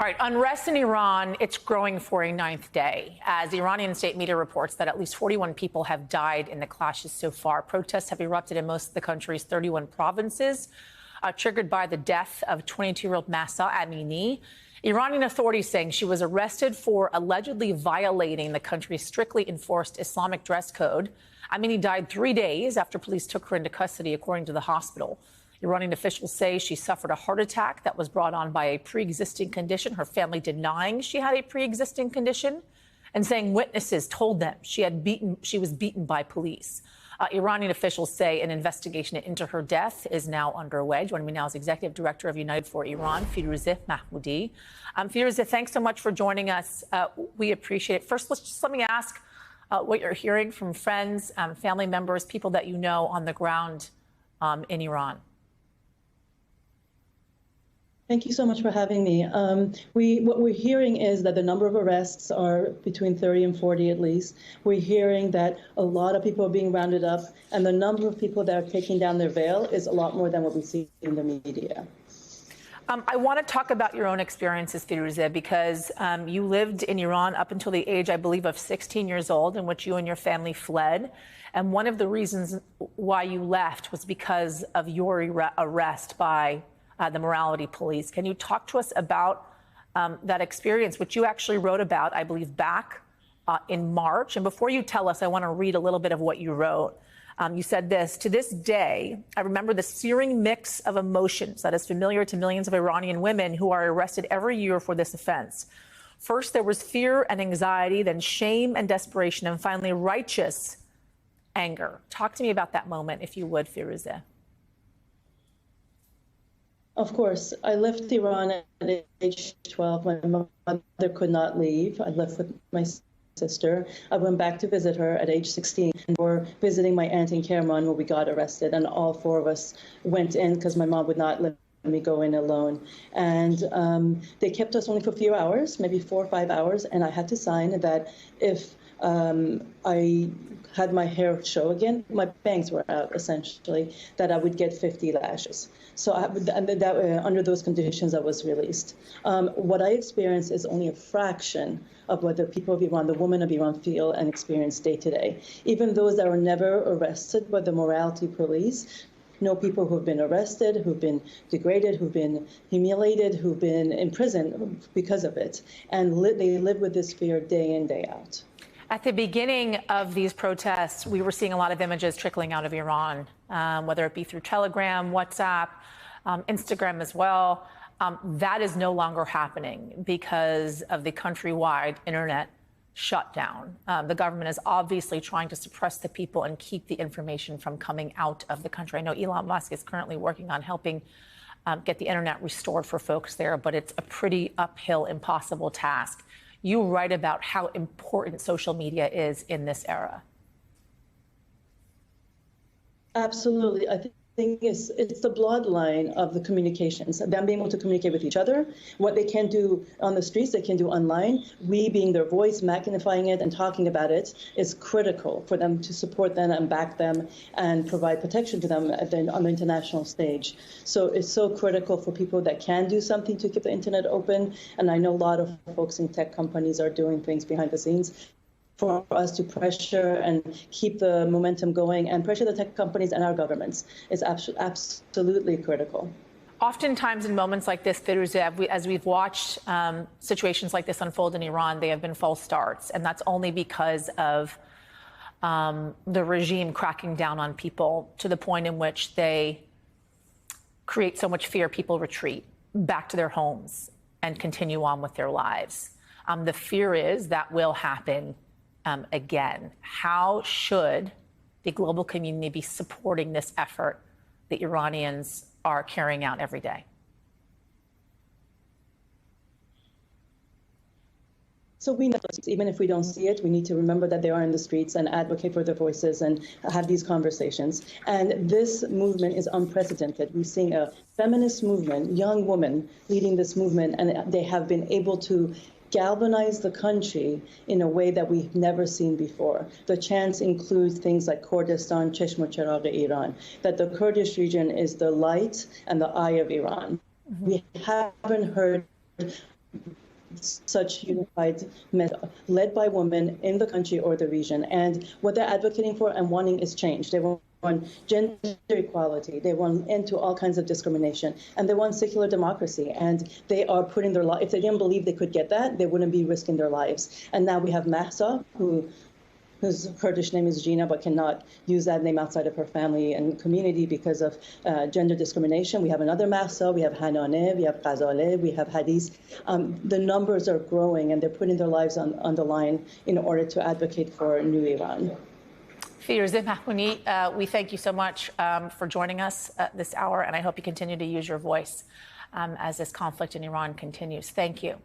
All right, unrest in Iran, it's growing for a ninth day, as Iranian state media reports that at least 41 people have died in the clashes so far. Protests have erupted in most of the country's 31 provinces, triggered by the death of 22-year-old Mahsa Amini. Iranian authorities saying she was arrested for allegedly violating the country's strictly enforced Islamic dress code. Amini died 3 days after police took her into custody, according to the hospital. Iranian officials say she suffered a heart attack that was brought on by a pre-existing condition, her family denying she had a pre-existing condition and saying witnesses told them she was beaten by police. Iranian officials say an investigation into her death is now underway. Joining me now is Executive Director of United for Iran, Firuzeh Mahmoudi. Firuzeh, thanks so much for joining us. We appreciate it. First, let me ask what you're hearing from friends, family members, people that you know on the ground in Iran. Thank you so much for having me. What we're hearing is that the number of arrests are between 30 and 40 at least. We're hearing that a lot of people are being rounded up, and the number of people that are taking down their veil is a lot more than what we see in the media. I want to talk about your own experiences, Firuzeh, because you lived in Iran up until the age, I believe, of 16 years old, in which you and your family fled. And one of the reasons why you left was because of your arrest by the morality police. Can you talk to us about that experience, which you actually wrote about, I believe, back in March? And before you tell us, I want to read a little bit of what you wrote. You said this: "To this day, I remember the searing mix of emotions that is familiar to millions of Iranian women who are arrested every year for this offense. First, there was fear and anxiety, then shame and desperation, and finally righteous anger." Talk to me about that moment, if you would, Firuzeh. Of course. I left Iran at age 12. My mother could not leave. I left with my sister. I went back to visit her at age 16. And we're visiting my aunt in Kerman, where we got arrested. And all four of us went in because my mom would not let me go in alone. And they kept us only for a few hours, maybe 4 or 5 hours. And I had to sign that if I had my hair show again, my bangs were out, essentially, that I would get 50 lashes. So under those conditions, I was released. What I experienced is only a fraction of what the people of Iran, the women of Iran, feel and experience day to day. Even those that were never arrested by the morality police know people who've been arrested, who've been degraded, who've been humiliated, who've been in prison because of it. And they live with this fear day in, day out. At the beginning of these protests, we were seeing a lot of images trickling out of Iran, whether it be through Telegram, WhatsApp, Instagram as well. That is no longer happening because of the countrywide internet shutdown. The government is obviously trying to suppress the people and keep the information from coming out of the country. I know Elon Musk is currently working on helping get the internet restored for folks there, but it's a pretty uphill, impossible task. You write about how important social media is in this era. Absolutely. I think it's the bloodline of the communications, them being able to communicate with each other. What they can do on the streets, they can do online. We being their voice, magnifying it and talking about it is critical for them to support them and back them and provide protection to them on the international stage. So it's so critical for people that can do something to keep the internet open. And I know a lot of folks in tech companies are doing things behind the scenes for us to pressure and keep the momentum going and pressure the tech companies and our governments is absolutely critical. Oftentimes in moments like this, Firuzeh, as we've watched situations like this unfold in Iran, they have been false starts. And that's only because of the regime cracking down on people to the point in which they create so much fear, people retreat back to their homes and continue on with their lives. The fear is that will happen again. How should the global community be supporting this effort the Iranians are carrying out every day? So we know, even if we don't see it, we need to remember that they are in the streets and advocate for their voices and have these conversations. And this movement is unprecedented. We're seeing a feminist movement, young women leading this movement, and they have been able to galvanize the country in a way that we've never seen before. The chants include things like Kurdistan, Cheshmo Chiragh Iran, that the Kurdish region is the light and the eye of Iran. We haven't heard such unified method led by women in the country or the region. And what they're advocating for and wanting is change. They want gender equality. They want an end to all kinds of discrimination. And they want secular democracy. And they are putting their life, if they didn't believe they could get that, they wouldn't be risking their lives. And now we have Mahsa, whose Kurdish name is Gina, but cannot use that name outside of her family and community because of gender discrimination. We have another Mahsa, we have Hanane, we have Ghazaleh, we have Hadith. The numbers are growing, and they're putting their lives on the line in order to advocate for a new Iran. Firuze Mahmouni, we thank you so much for joining us this hour, and I hope you continue to use your voice as this conflict in Iran continues. Thank you.